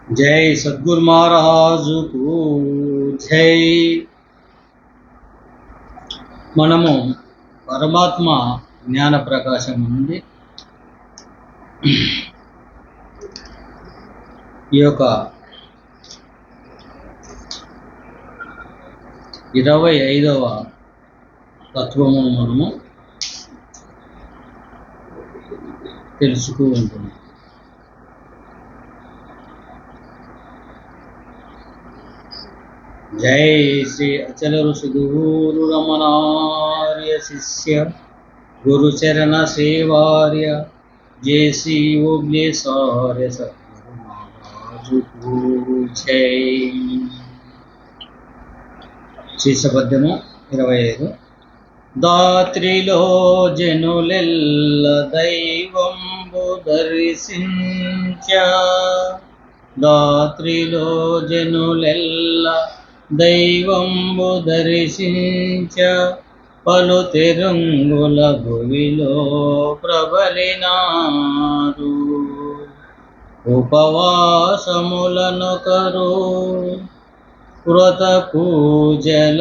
జై సద్గురు మహారాజుకు జై. మనము పరమాత్మ జ్ఞాన ప్రకాశం నుండి ఈ యొక్క 25వ తత్వమును మనము తెలుసుకుంటున్నాం. జై శ్రీ అచల ఋషిగురు రమణార్య శిష్య గురుచరణ సేవార్య జై శ్రీ ఓగ్లేసార్య సద్గురు మహారాజుకు జై. శీర్షపద్యము 25. దాత్రిలో జనులెల్ల దైవంబు దర్శించ, దాత్రిలో జనులెల్ల దైవంబు దర్శించ, పలు తెరంగుల భువిలో ప్రబలినారు. ఉపవాసములనొకరు వ్రత పూజలందొకరు,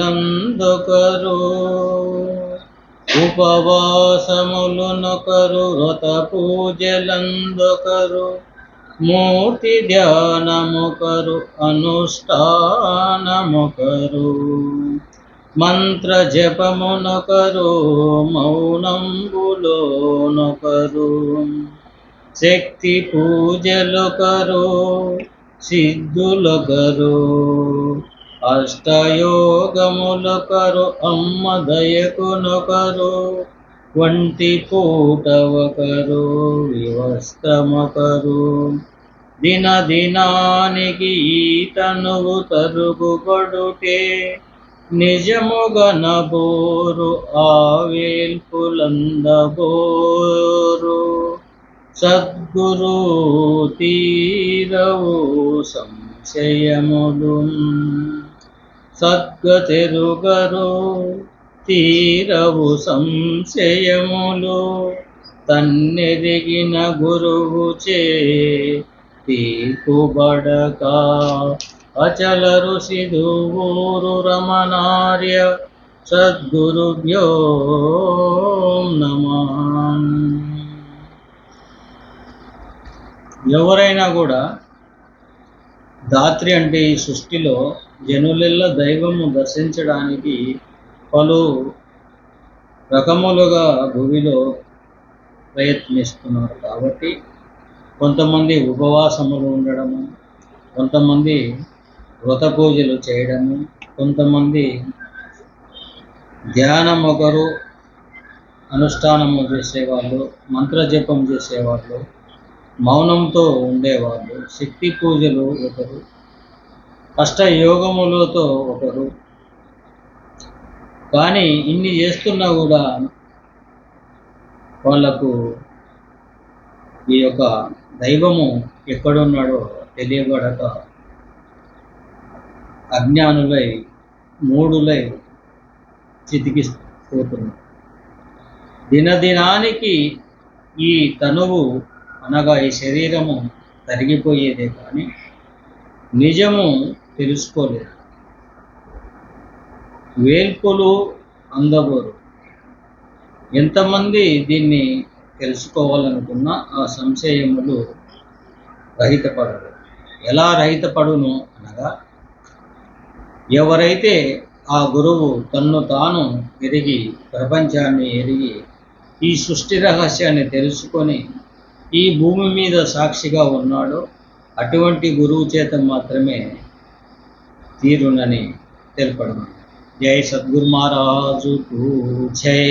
ఉపవాసములనొకరు వ్రత పూజలందొకరు, మూర్తి ధ్యానమొకరు అనుష్ఠానమొకరు, మంత్ర జపమునొకరు మౌనంబులోనొకరు, శక్తి పూజలొకరు సిద్ధులొకరు, అష్టయోగములొకరు అమ్మ దయకునొకరు, వంటి పూట ఒకరు వివస్త్రమొకరు, దినానికి ఈ తనువు తరుగుబడుటే నిజముగనబోరు ఆవేల్పులందబోరు. సద్గురు తీరవు సంశయములు, సద్గతెరుగరు తీరవు సంశయములు, తన్నెరిగిన గురువుచే తీర్పుబడక. అచల ఋషిదువురు రమణార్య సద్గురుభ్యో నమః. ఎవరైనా కూడా దాత్రి అంటే ఈ సృష్టిలో జనులెల్ల దైవము దర్శించడానికి పలు రకములుగా భూమిలో ప్రయత్నిస్తున్నారు. కాబట్టి కొంతమంది ఉపవాసములు ఉండడము, కొంతమంది వ్రత పూజలు చేయడము, కొంతమంది ధ్యానం ఒకరు, అనుష్ఠానము చేసేవాళ్ళు, మంత్రజపం చేసేవాళ్ళు, మౌనంతో ఉండేవాళ్ళు, శక్తి పూజలు ఒకరు, అష్టయోగములతో ఒకరు. కానీ ఇన్ని చేస్తున్నా కూడా వాళ్ళకు ఈ యొక్క దైవము ఎక్కడున్నాడో తెలియబడక అజ్ఞానులై మూఢులై చితికిపోతున్నారు. దినానికి ఈ తనువు అనగా ఈ శరీరము తరిగిపోయేదే కానీ నిజము తెలుసుకోలేదు. వేల్పులు అందబోరు. ఎంతమంది దీన్ని తెలుసుకోవాలనుకున్నా ఆ సంశయములు రహితపడరు. ఎలా రహితపడును అనగా, ఎవరైతే ఆ గురువు తన్ను తాను ఎరిగి, ప్రపంచాన్ని ఎరిగి, ఈ సృష్టి రహస్యాన్ని తెలుసుకొని ఈ భూమి మీద సాక్షిగా ఉన్నాడో అటువంటి గురువు చేత మాత్రమే తీరునని తెలపడం. జై సద్గురు మహారాజుకు జై.